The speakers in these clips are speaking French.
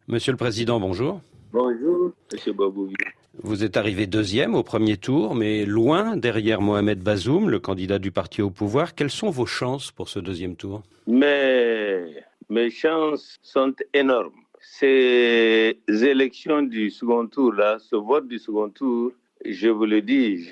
Monsieur le Président, bonjour. Bonjour, Monsieur Babouvi. Vous êtes arrivé deuxième au premier tour, mais loin derrière Mohamed Bazoum, le candidat du parti au pouvoir. Quelles sont vos chances pour ce deuxième tour? Mais mes chances sont énormes. Ces élections du second tour-là, ce vote du second tour, je vous le dis,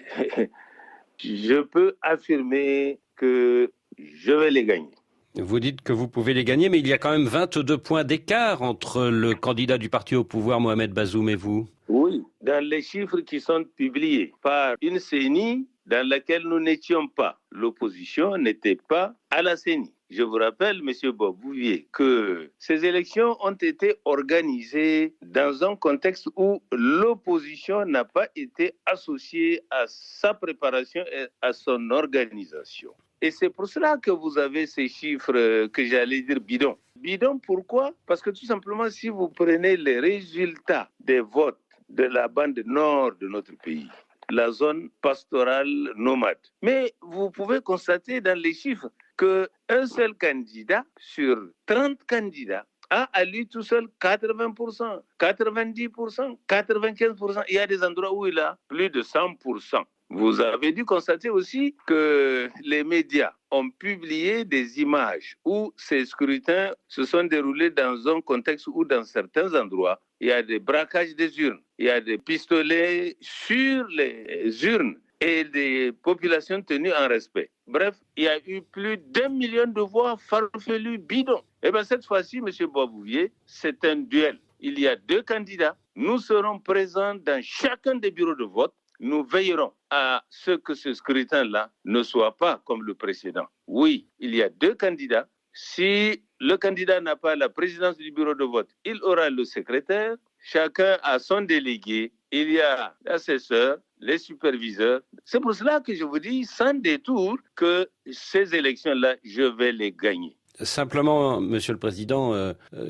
je peux affirmer que je vais les gagner. Vous dites que vous pouvez les gagner, mais il y a quand même 22 points d'écart entre le candidat du parti au pouvoir, Mohamed Bazoum, et vous. Oui, dans les chiffres qui sont publiés par une CENI dans laquelle nous n'étions pas, l'opposition n'était pas à la CENI. Je vous rappelle, M. Bobouvier, que ces élections ont été organisées dans un contexte où l'opposition n'a pas été associée à sa préparation et à son organisation. Et c'est pour cela que vous avez ces chiffres que j'allais dire bidons. Bidons, pourquoi? Parce que tout simplement, si vous prenez les résultats des votes de la bande nord de notre pays, la zone pastorale nomade. Mais vous pouvez constater dans les chiffres qu'un seul candidat sur 30 candidats a à lui tout seul 80%, 90%, 95%. Il y a des endroits où il a plus de 100%. Vous avez dû constater aussi que les médias ont publié des images où ces scrutins se sont déroulés dans un contexte où, dans certains endroits, il y a des braquages des urnes, il y a des pistolets sur les urnes et des populations tenues en respect. Bref, il y a eu plus d'1 million de voix farfelues bidons. Et bien cette fois-ci, M. Boisbouvier, c'est un duel. Il y a deux candidats. Nous serons présents dans chacun des bureaux de vote. Nous veillerons à ce que ce scrutin-là ne soit pas comme le précédent. Oui, il y a deux candidats. Si le candidat n'a pas la présidence du bureau de vote, il aura le secrétaire. Chacun a son délégué. Il y a l'assesseur, les superviseurs. C'est pour cela que je vous dis, sans détour, que ces élections-là, je vais les gagner. Simplement, Monsieur le Président,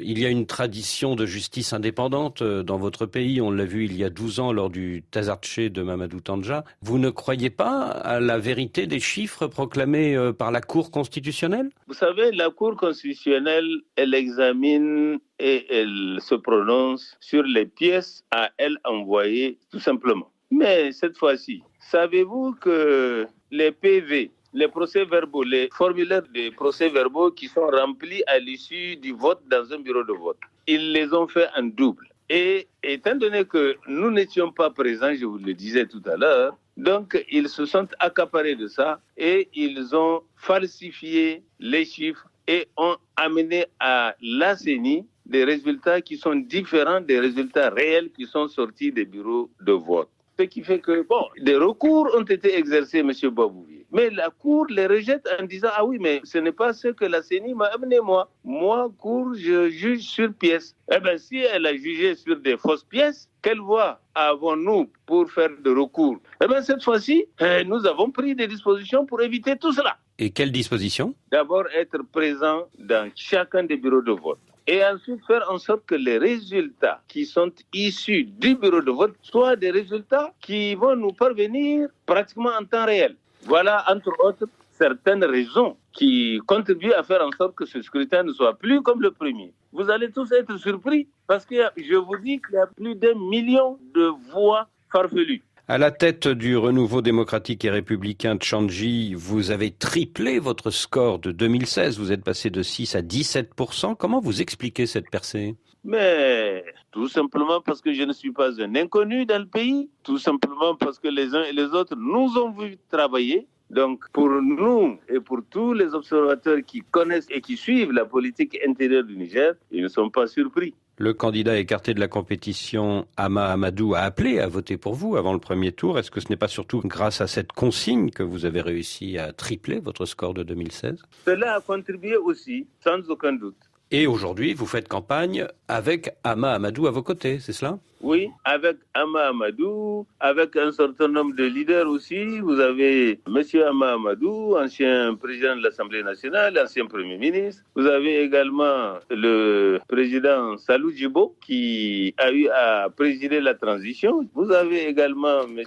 il y a une tradition de justice indépendante dans votre pays. On l'a vu il y a 12 ans lors du Tazartché de Mamadou Tandja. Vous ne croyez pas à la vérité des chiffres proclamés par la Cour constitutionnelle? Vous savez, la Cour constitutionnelle, elle examine et elle se prononce sur les pièces à elle envoyées, tout simplement. Mais cette fois-ci, savez-vous que les PV, les procès-verbaux, les formulaires de procès-verbaux qui sont remplis à l'issue du vote dans un bureau de vote, ils les ont fait en double. Et étant donné que nous n'étions pas présents, je vous le disais tout à l'heure, donc ils se sont accaparés de ça et ils ont falsifié les chiffres et ont amené à la CENI des résultats qui sont différents des résultats réels qui sont sortis des bureaux de vote. Ce qui fait que, des recours ont été exercés, M. Babouvier. Mais la Cour les rejette en disant, ah oui, mais ce n'est pas ce que la CENI m'a amené moi. Moi, Cour, je juge sur pièces. Eh bien, si elle a jugé sur des fausses pièces, quelle voie avons-nous pour faire de recours? Eh bien, cette fois-ci, nous avons pris des dispositions pour éviter tout cela. Et quelles dispositions? D'abord, être présent dans chacun des bureaux de vote. Et ensuite faire en sorte que les résultats qui sont issus du bureau de vote soient des résultats qui vont nous parvenir pratiquement en temps réel. Voilà, entre autres, certaines raisons qui contribuent à faire en sorte que ce scrutin ne soit plus comme le premier. Vous allez tous être surpris parce que je vous dis qu'il y a plus d'1 million de voix farfelues. À la tête du Renouveau démocratique et républicain Tchandji, vous avez triplé votre score de 2016. Vous êtes passé de 6 à 17%. Comment vous expliquez cette percée? Mais tout simplement parce que je ne suis pas un inconnu dans le pays. Tout simplement parce que les uns et les autres nous ont vu travailler. Donc, pour nous et pour tous les observateurs qui connaissent et qui suivent la politique intérieure du Niger, ils ne sont pas surpris. Le candidat écarté de la compétition, Hama Amadou, a appelé à voter pour vous avant le premier tour. Est-ce que ce n'est pas surtout grâce à cette consigne que vous avez réussi à tripler votre score de 2016? Cela a contribué aussi, sans aucun doute. Et aujourd'hui, vous faites campagne avec Hama Amadou à vos côtés, c'est cela? Oui, avec Hama Amadou, avec un certain nombre de leaders aussi. Vous avez M. Hama Amadou, ancien président de l'Assemblée nationale, ancien Premier ministre. Vous avez également le président Salou Djibo, qui a eu à présider la transition. Vous avez également M.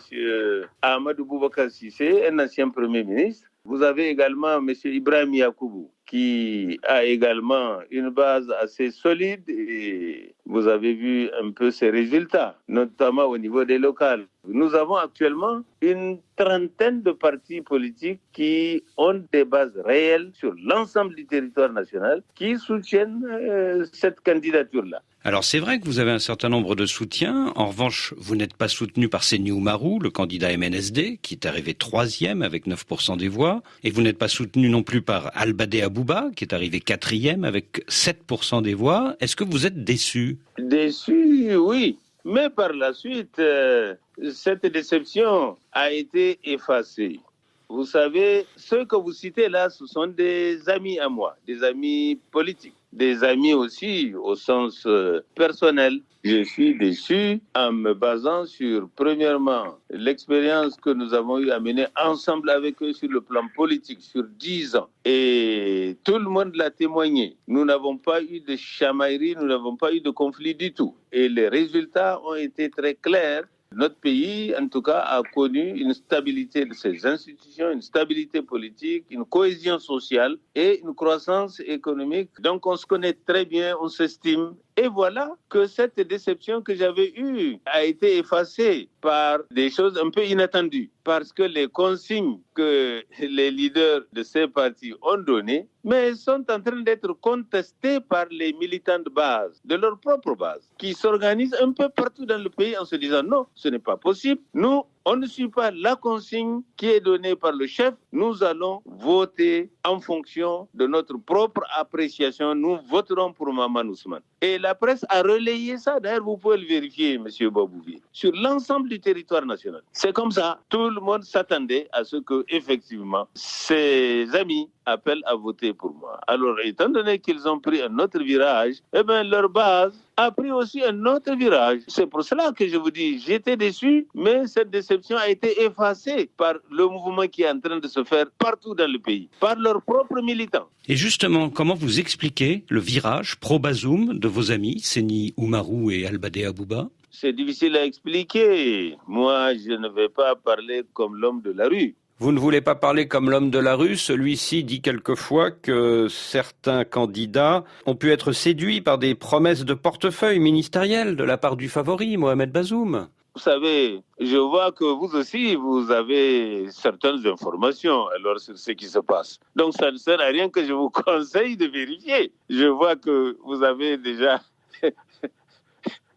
Ahmadou Boubacar Sissé, un ancien Premier ministre. Vous avez également M. Ibrahim Yakoubou, qui a également une base assez solide et Vous avez vu un peu ces résultats, notamment au niveau des locales. Nous avons actuellement une trentaine de partis politiques qui ont des bases réelles sur l'ensemble du territoire national qui soutiennent cette candidature-là. Alors c'est vrai que vous avez un certain nombre de soutiens. En revanche, vous n'êtes pas soutenu par Seni Oumarou, le candidat MNSD, qui est arrivé 3e avec 9% des voix. Et vous n'êtes pas soutenu non plus par Albadé Abouba, qui est arrivé 4e avec 7% des voix. Est-ce que vous êtes déçu? Déçu, oui. Mais par la suite, cette déception a été effacée. Vous savez, ceux que vous citez là, ce sont des amis à moi, des amis politiques, des amis aussi au sens personnel. Je suis déçu en me basant sur, premièrement, l'expérience que nous avons eu à mener ensemble avec eux sur le plan politique sur 10 ans. Et tout le monde l'a témoigné. Nous n'avons pas eu de chamaillerie, nous n'avons pas eu de conflit du tout. Et les résultats ont été très clairs. Notre pays, en tout cas, a connu une stabilité de ses institutions, une stabilité politique, une cohésion sociale et une croissance économique. Donc, on se connaît très bien, on s'estime. Et voilà que cette déception que j'avais eue a été effacée par des choses un peu inattendues. Parce que les consignes que les leaders de ces partis ont données, mais sont en train d'être contestées par les militants de base, de leur propre base, qui s'organisent un peu partout dans le pays en se disant non, ce n'est pas possible. Nous, on ne suit pas la consigne qui est donnée par le chef. Nous allons voter en fonction de notre propre appréciation. Nous voterons pour Maman Ousmane. Et la presse a relayé ça. D'ailleurs, vous pouvez le vérifier, M. Babouvier, sur l'ensemble du territoire national. C'est comme ça. Tout le monde s'attendait à ce que, effectivement, ses amis appellent à voter pour moi. Alors, étant donné qu'ils ont pris un autre virage, eh bien, leur base a pris aussi un autre virage. C'est pour cela que je vous dis, j'étais déçu, mais cette déception a été effacée par le mouvement qui est en train de se faire partout dans le pays, par leurs propres militants. Et justement, comment vous expliquez le virage pro-Bazoum de vos amis, Seni Oumarou et Albadé Abouba? C'est difficile à expliquer. Moi, je ne vais pas parler comme l'homme de la rue. Vous ne voulez pas parler comme l'homme de la rue. Celui-ci dit quelquefois que certains candidats ont pu être séduits par des promesses de portefeuille ministériel de la part du favori, Mohamed Bazoum. Vous savez, je vois que vous aussi, vous avez certaines informations alors sur ce qui se passe. Donc, ça ne sert à rien que je vous conseille de vérifier. Je vois que vous avez déjà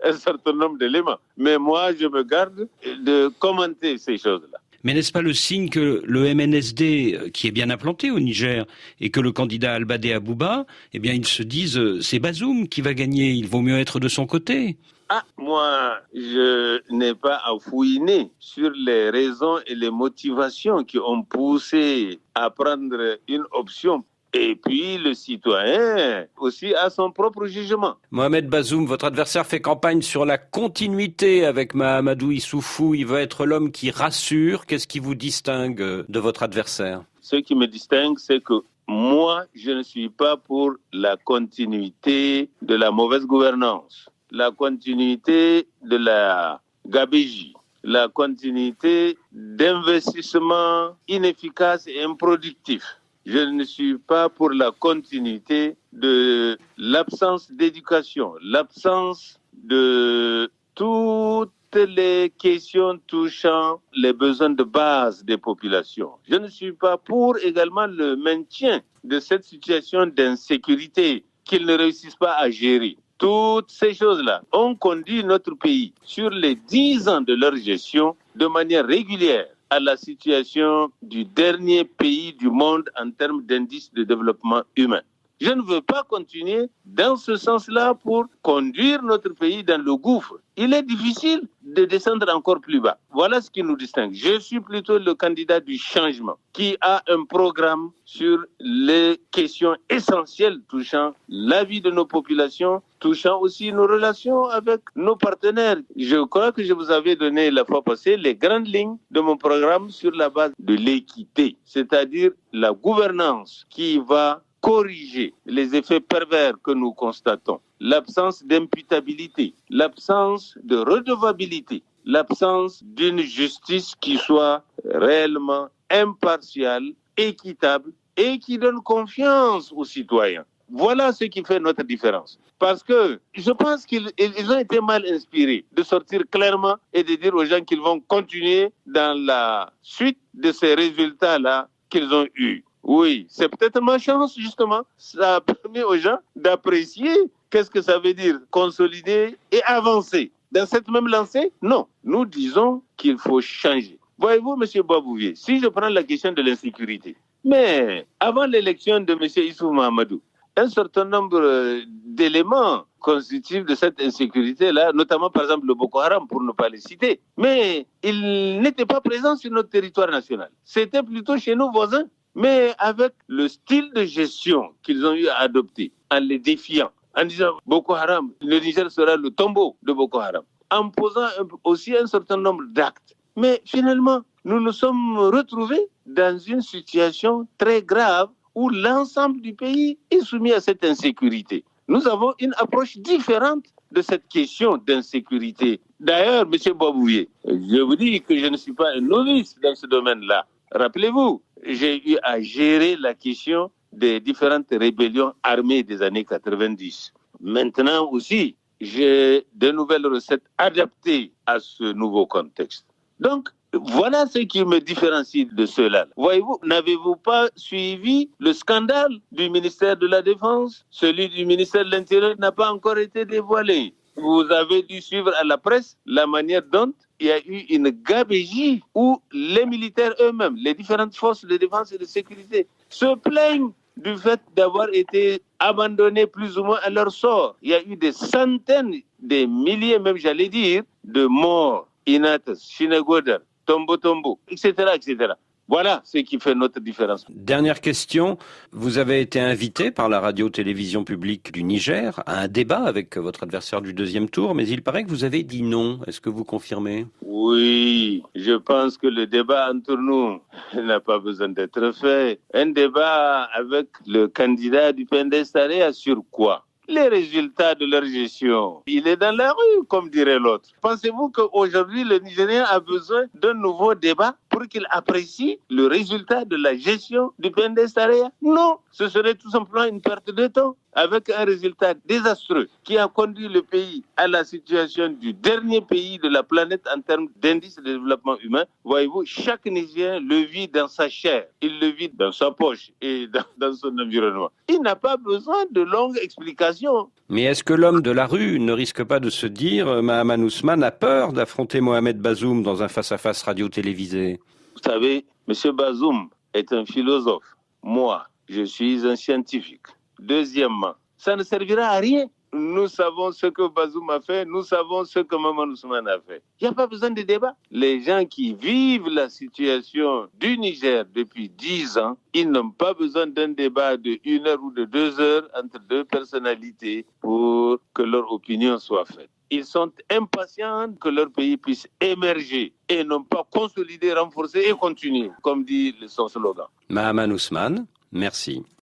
un certain nombre d'éléments. Mais moi, je me garde de commenter ces choses-là. Mais n'est-ce pas le signe que le MNSD, qui est bien implanté au Niger, et que le candidat Albadé Abouba, eh bien, ils se disent, c'est Bazoum qui va gagner, il vaut mieux être de son côté. Ah, moi, je n'ai pas à fouiner sur les raisons et les motivations qui ont poussé à prendre une option. Et puis, le citoyen aussi a son propre jugement. Mohamed Bazoum, votre adversaire fait campagne sur la continuité avec Mahamadou Issoufou. Il veut être l'homme qui rassure. Qu'est-ce qui vous distingue de votre adversaire? Ce qui me distingue, c'est que moi, je ne suis pas pour la continuité de la mauvaise gouvernance, la continuité de la gabegie, la continuité d'investissements inefficaces et improductifs. Je ne suis pas pour la continuité de l'absence d'éducation, l'absence de toutes les questions touchant les besoins de base des populations. Je ne suis pas pour également le maintien de cette situation d'insécurité qu'ils ne réussissent pas à gérer. Toutes ces choses-là ont conduit notre pays sur les 10 ans de leur gestion de manière régulière à la situation du dernier pays du monde en termes d'indice de développement humain. Je ne veux pas continuer dans ce sens-là pour conduire notre pays dans le gouffre. Il est difficile de descendre encore plus bas. Voilà ce qui nous distingue. Je suis plutôt le candidat du changement qui a un programme sur les questions essentielles touchant la vie de nos populations, touchant aussi nos relations avec nos partenaires. Je crois que je vous avais donné la fois passée les grandes lignes de mon programme sur la base de l'équité, c'est-à-dire la gouvernance qui va corriger les effets pervers que nous constatons, l'absence d'imputabilité, l'absence de redevabilité, l'absence d'une justice qui soit réellement impartiale, équitable et qui donne confiance aux citoyens. Voilà ce qui fait notre différence. Parce que je pense qu'ils ont été mal inspirés de sortir clairement et de dire aux gens qu'ils vont continuer dans la suite de ces résultats-là qu'ils ont eus. Oui, c'est peut-être ma chance, justement. Ça a permis aux gens d'apprécier qu'est-ce que ça veut dire consolider et avancer. Dans cette même lancée, non. Nous disons qu'il faut changer. Voyez-vous, M. Babouvier, si je prends la question de l'insécurité, mais avant l'élection de M. Issoufou Mahamadou, un certain nombre d'éléments constitutifs de cette insécurité-là, notamment par exemple le Boko Haram, pour ne pas les citer, mais ils n'étaient pas présents sur notre territoire national. C'était plutôt chez nos voisins. Mais avec le style de gestion qu'ils ont eu à adopter, en les défiant, en disant Boko Haram, le Niger sera le tombeau de Boko Haram, en posant aussi un certain nombre d'actes. Mais finalement, nous nous sommes retrouvés dans une situation très grave où l'ensemble du pays est soumis à cette insécurité. Nous avons une approche différente de cette question d'insécurité. D'ailleurs, M. Babouvier, je vous dis que je ne suis pas un novice dans ce domaine-là. Rappelez-vous, j'ai eu à gérer la question des différentes rébellions armées des années 90. Maintenant aussi, j'ai de nouvelles recettes adaptées à ce nouveau contexte. Donc, voilà ce qui me différencie de cela. Voyez-vous, n'avez-vous pas suivi le scandale du ministère de la Défense? Celui du ministère de l'Intérieur n'a pas encore été dévoilé. Vous avez dû suivre à la presse la manière dont il y a eu une gabégie où les militaires eux-mêmes, les différentes forces de défense et de sécurité, se plaignent du fait d'avoir été abandonnés plus ou moins à leur sort. Il y a eu des centaines, des milliers même, j'allais dire, de morts. Inatas, Shinegoda, Tombo Tombo, etc., etc. Voilà ce qui fait notre différence. Dernière question. Vous avez été invité par la radio-télévision publique du Niger à un débat avec votre adversaire du deuxième tour, mais il paraît que vous avez dit non. Est-ce que vous confirmez? Oui, je pense que le débat entre nous n'a pas besoin d'être fait. Un débat avec le candidat du PNDS sur quoi? Les résultats de leur gestion. Il est dans la rue, comme dirait l'autre. Pensez-vous qu'aujourd'hui, le Nigérien a besoin d'un nouveau débat pour qu'il apprécie le résultat de la gestion du PNDS? Non, ce serait tout simplement une perte de temps, avec un résultat désastreux qui a conduit le pays à la situation du dernier pays de la planète en termes d'indice de développement humain. Voyez-vous, chaque Nigérien le vit dans sa chair, il le vit dans sa poche et dans son environnement. Il n'a pas besoin de longues explications. Mais est-ce que l'homme de la rue ne risque pas de se dire Mahaman Ousmane a peur d'affronter Mohamed Bazoum dans un face-à-face radio-télévisé? Vous savez, M. Bazoum est un philosophe. Moi, je suis un scientifique. Deuxièmement, ça ne servira à rien. Nous savons ce que Bazoum a fait, nous savons ce que Mahaman Ousmane a fait. Il n'y a pas besoin de débat. Les gens qui vivent la situation du Niger depuis 10 ans, ils n'ont pas besoin d'un débat de 1 heure ou de 2 heures entre deux personnalités pour que leur opinion soit faite. Ils sont impatients que leur pays puisse émerger et non pas consolider, renforcer et continuer, comme dit son slogan. Mahaman Ousmane, merci.